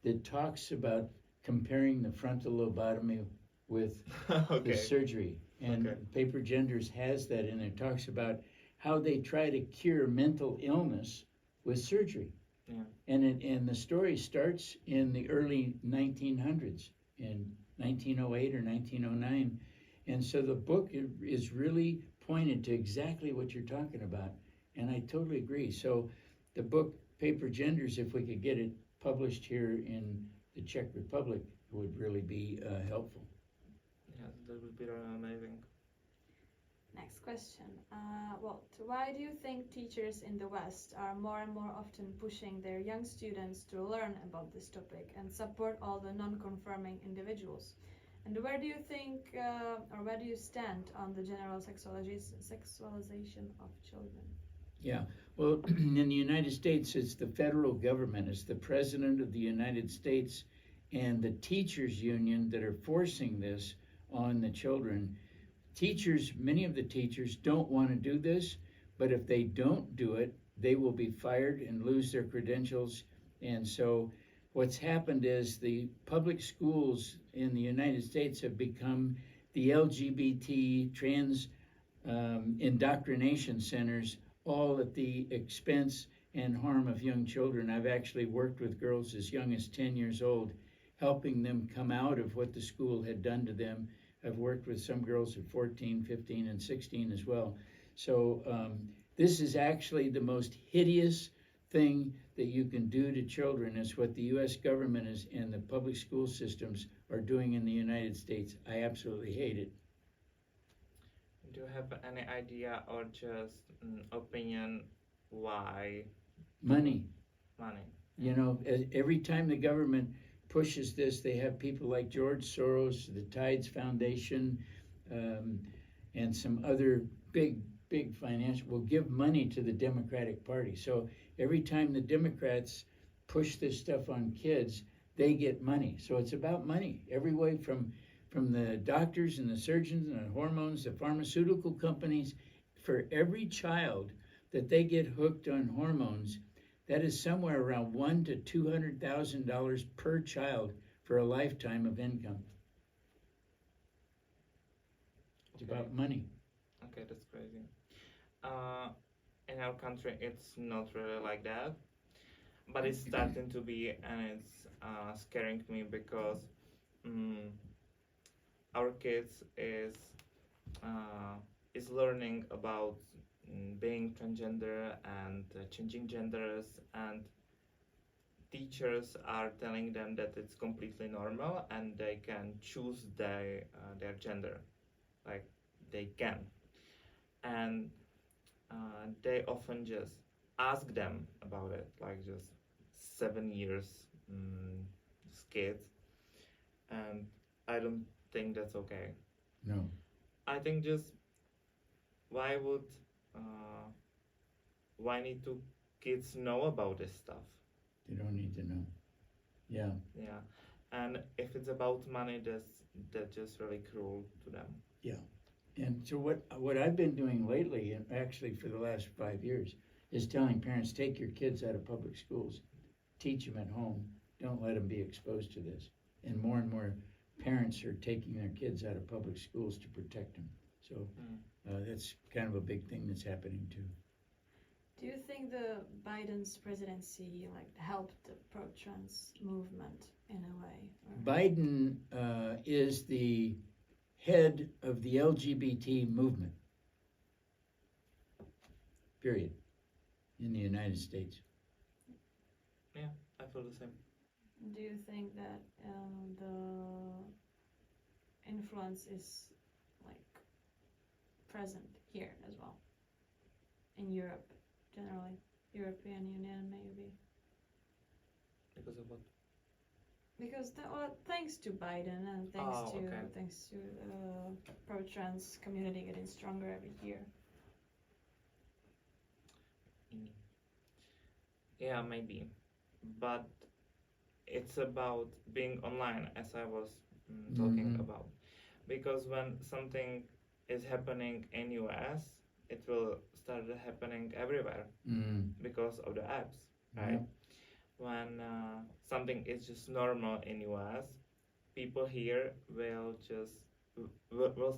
that talks about comparing the frontal lobotomy with Okay. the surgery. And Okay. Paper Genders has that in it. Talks about how they try to cure mental illness with surgery. Yeah. And the story starts in the early 1900s, in 1908 or 1909. And so the book is really pointed to exactly what you're talking about. And I totally agree. So the book, Paper Genders, if we could get it published here in the Czech Republic, would really be helpful. Yeah, that would be really amazing. Next question. Walt, why do you think teachers in the West are more and more often pushing their young students to learn about this topic and support all the non-conforming individuals? And where do you think, or where do you stand on the general sexualization of children? Yeah, well, in the United States, it's the federal government, it's the President of the United States and the teachers union that are forcing this on the children. Teachers, many of the teachers don't want to do this, but if they don't do it, they will be fired and lose their credentials. And so what's happened is the public schools in the United States have become the LGBT trans indoctrination centers, all at the expense and harm of young children. I've actually worked with girls as young as 10 years old, helping them come out of what the school had done to them. I've worked with some girls at 14, 15, and 16 as well. So this is actually the most hideous thing that you can do to children, is what the U.S. government is and the public school systems are doing in the United States. I absolutely hate it. Do you have any idea or just opinion why? Money. Money. You know, every time the government pushes this, they have people like George Soros, the Tides Foundation, and some other big financial, will give money to the Democratic Party. So every time the Democrats push this stuff on kids, they get money. So it's about money, every way from the doctors and the surgeons and the hormones, the pharmaceutical companies. For every child that they get hooked on hormones, that is somewhere around $100,000 to $200,000 per child for a lifetime of income. It's Okay. about money. Okay, that's crazy. in our country it's not really like that, but it's starting to be, and it's scaring me because our kids is learning about being transgender and changing genders, and teachers are telling them that it's completely normal and they can choose their gender, like they can, and they often just ask them about it, like just 7 years kids, and I don't think that's okay. No. I think just why need to kids know about this stuff? They don't need to know. Yeah. Yeah, and if it's about money, that's just really cruel to them. And so what I've been doing lately, and actually for the last 5 years, is telling parents, take your kids out of public schools, teach them at home, don't let them be exposed to this. And more parents are taking their kids out of public schools to protect them. So that's kind of a big thing that's happening too. Do you think the Biden's presidency helped the pro-trans movement in a way? Or? Biden is the head of the LGBT movement, period, in the United States. Yeah, I feel the same. Do you think that the influence is present here as well? In Europe, generally, European Union maybe? Because of what? Because thanks to Biden and thanks to pro-trans community getting stronger every year. Yeah, maybe, but it's about being online, as I was talking about, because when something is happening in US, it will start happening everywhere because of the apps, right? When something is just normal in US, people here will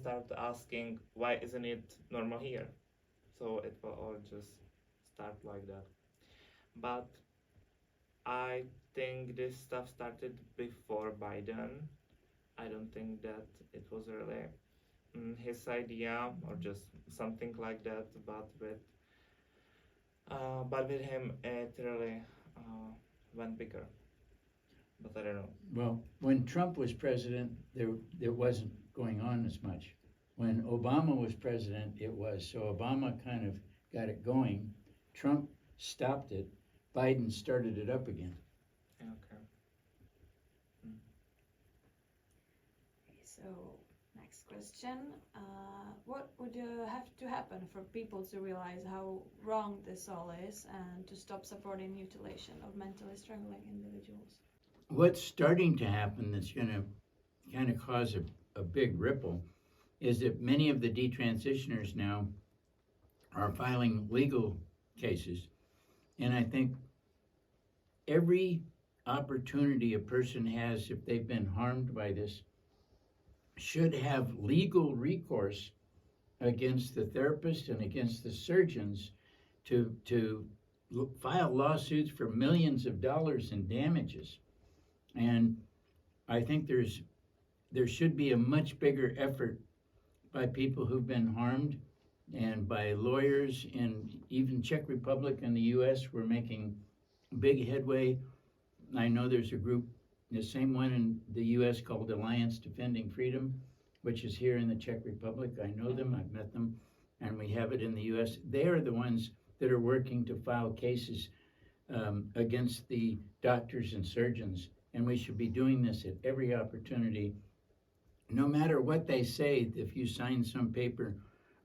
start asking, why isn't it normal here? So it will all just start like that. But I think this stuff started before Biden. I don't think that it was really his idea or just something like that, but with him it really went bigger. But I don't know. Well, when Trump was president, there wasn't going on as much. When Obama was president, it was. So Obama kind of got it going. Trump stopped it. Biden started it up again. Okay. So, next question. What would have to happen for people to realize how wrong this all is and to stop supporting mutilation of mentally struggling individuals? What's starting to happen that's going to kind of cause a big ripple is that many of the detransitioners now are filing legal cases. And I think every opportunity a person has, if they've been harmed by this, should have legal recourse against the therapist and against the surgeons to file lawsuits for millions of dollars in damages. And I think there should be a much bigger effort by people who've been harmed and by lawyers in even Czech Republic and the US. We're making big headway. I know there's a group, the same one in the US called Alliance Defending Freedom, which is here in the Czech Republic. I know them, I've met them, and we have it in the US. They are the ones that are working to file cases against the doctors and surgeons. And we should be doing this at every opportunity. No matter what they say, if you sign some paper,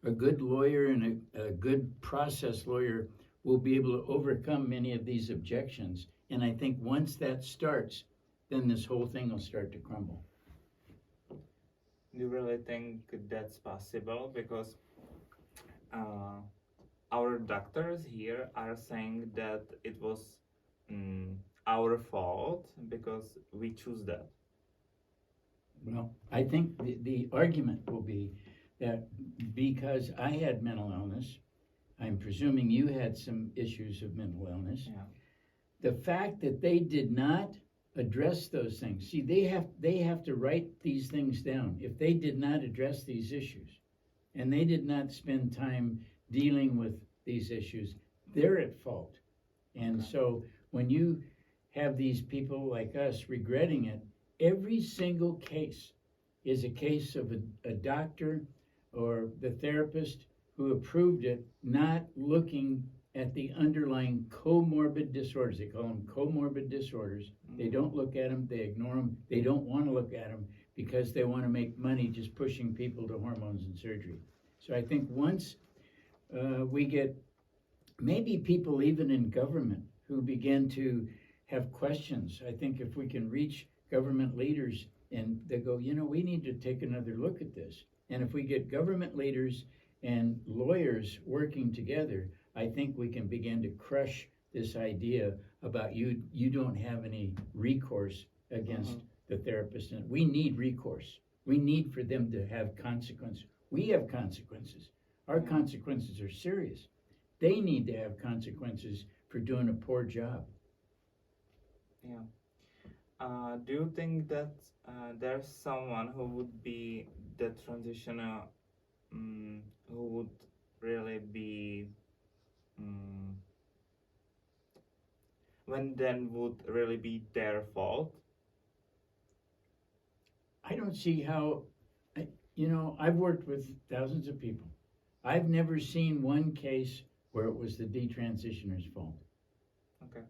a good lawyer and a good process lawyer will be able to overcome many of these objections. And I think once that starts, then this whole thing will start to crumble. Do you really think that's possible? Because our doctors here are saying that it was our fault because we choose that. Well, I think the argument will be that because I had mental illness, I'm presuming you had some issues of mental illness. Yeah. The fact that they did not address those things, see, they have to write these things down. If they did not address these issues, and they did not spend time dealing with these issues, they're at fault. And Okay. so when you have these people like us regretting it, every single case is a case of a doctor or the therapist who approved it not looking at the underlying comorbid disorders. They call them comorbid disorders. They don't look at them, they ignore them, they don't want to look at them because they want to make money just pushing people to hormones and surgery. So I think once we get maybe people even in government who begin to have questions, I think if we can reach government leaders and they go, you know, we need to take another look at this. And if we get government leaders and lawyers working together, I think we can begin to crush this idea about you don't have any recourse against the therapist. And we need recourse. We need for them to have consequences. We have consequences. Our consequences are serious. They need to have consequences for doing a poor job. Yeah. Do you think that there's someone who would be the transitioner, who would really be, when then would really be their fault? I don't see how, I've worked with thousands of people. I've never seen one case where it was the detransitioner's fault. Okay.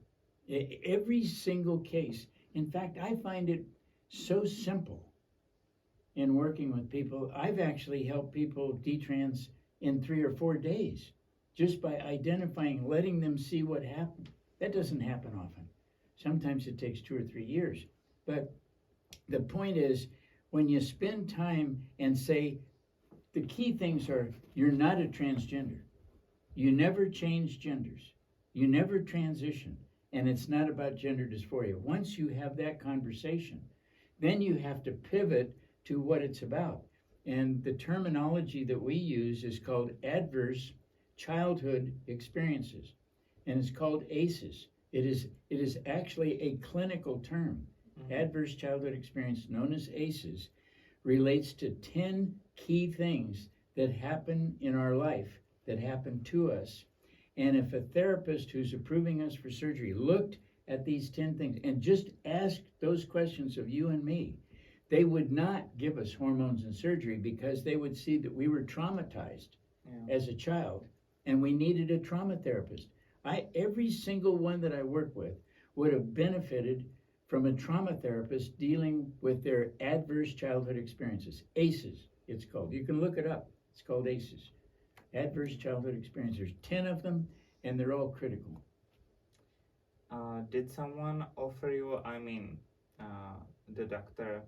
Every single case. In fact, I find it so simple in working with people. I've actually helped people detrans in 3 or 4 days just by identifying, letting them see what happened. That doesn't happen often. Sometimes it takes 2 or 3 years. But the point is, when you spend time and say, the key things are, you're not a transgender. You never change genders. You never transition. And it's not about gender dysphoria. Once you have that conversation, then you have to pivot to what it's about. And the terminology that we use is called adverse childhood experiences. And it's called ACEs. It is actually a clinical term. Adverse childhood experience, known as ACEs, relates to 10 key things that happen in our life, that happen to us. And if a therapist who's approving us for surgery looked at these 10 things and just asked those questions of you and me, they would not give us hormones and surgery because they would see that we were traumatized as a child and we needed a trauma therapist. Every single one that I work with would have benefited from a trauma therapist dealing with their adverse childhood experiences. ACEs, it's called. You can look it up. It's called ACEs. Adverse childhood experiences. There's 10 of them, and they're all critical. Did someone offer you, the doctor,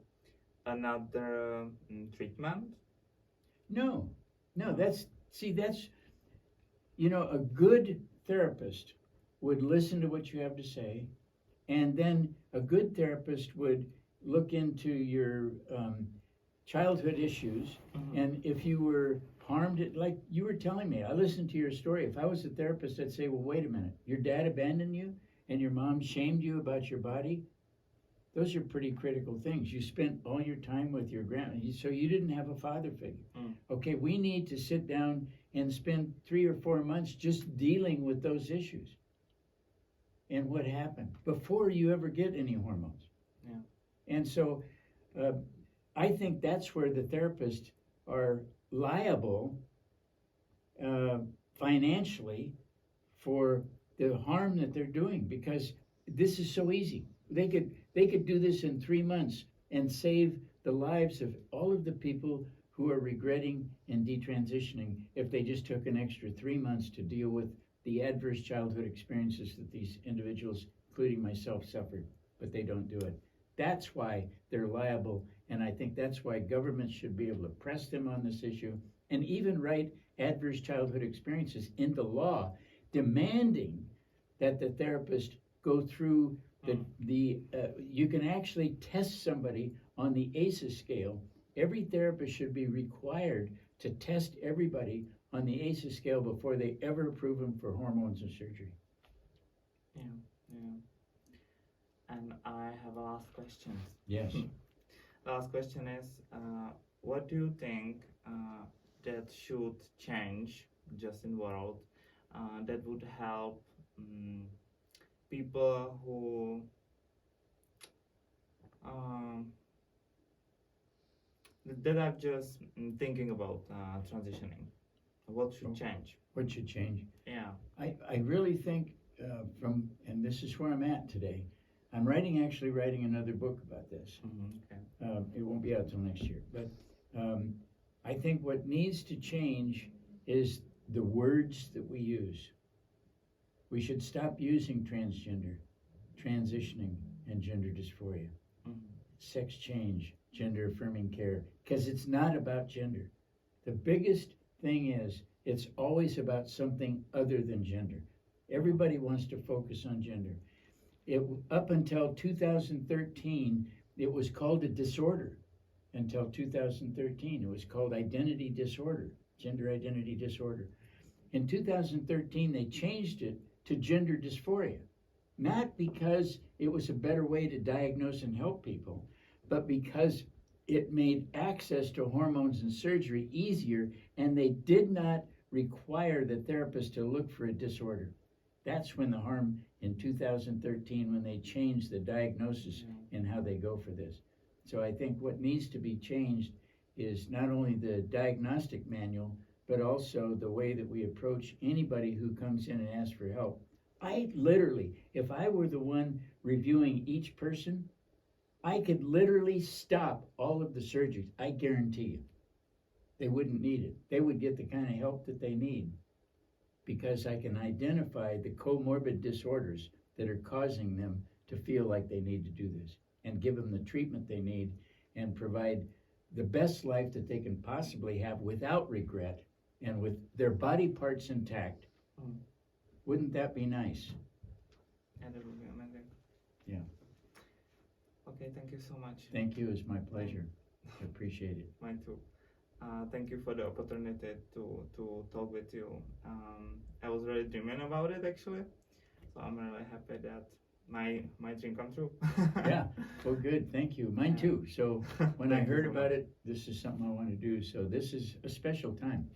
another treatment? No, that's, a good therapist would listen to what you have to say, and then a good therapist would look into your childhood issues, and if you were harmed, like you were telling me, I listened to your story. If I was a therapist, I'd say, well, wait a minute, your dad abandoned you and your mom shamed you about your body? Those are pretty critical things. You spent all your time with your grandma, so you didn't have a father figure. Okay, we need to sit down and spend 3 or 4 months just dealing with those issues and what happened before you ever get any hormones. And so I think that's where the therapists are liable financially for the harm that they're doing, because this is so easy. They could do this in 3 months and save the lives of all of the people who are regretting and detransitioning if they just took an extra 3 months to deal with the adverse childhood experiences that these individuals, including myself, suffered, but they don't do it. That's why they're liable, and I think that's why governments should be able to press them on this issue and even write adverse childhood experiences into law, demanding that the therapist go through you can actually test somebody on the ACEs scale. Every therapist should be required to test everybody on the ACEs scale before they ever approve them for hormones and surgery. Yeah, yeah. And I have a last question. Yes. Last question is, what do you think that should change just in world that would help people who that are just thinking about transitioning? What should change? What should change? Yeah. I really think and this is where I'm at today. I'm actually writing another book about this. Okay. It won't be out till next year. But I think what needs to change is the words that we use. We should stop using transgender, transitioning, and gender dysphoria. Sex change, gender affirming care, because it's not about gender. The biggest thing is it's always about something other than gender. Everybody wants to focus on gender. Up until 2013, it was called a disorder. Until 2013, it was called identity disorder, gender identity disorder. In 2013, they changed it to gender dysphoria, not because it was a better way to diagnose and help people, but because it made access to hormones and surgery easier, and they did not require the therapist to look for a disorder. That's when the harm in 2013, when they changed the diagnosis and how they go for this. So I think what needs to be changed is not only the diagnostic manual, but also the way that we approach anybody who comes in and asks for help. I literally, if I were the one reviewing each person, I could literally stop all of the surgeries. I guarantee you. They wouldn't need it. They would get the kind of help that they need, because I can identify the comorbid disorders that are causing them to feel like they need to do this, and give them the treatment they need and provide the best life that they can possibly have without regret and with their body parts intact. Wouldn't that be nice? And it would be amazing. Yeah. Okay, thank you so much. Thank you. It's my pleasure. I appreciate it. Mine too. Thank you for the opportunity to talk with you. I was really dreaming about it actually, so I'm really happy that my dream come true. Yeah, well, good, thank you. Mine too. So when I Thank you heard so about much. it, this is something I want to do. So this is a special time.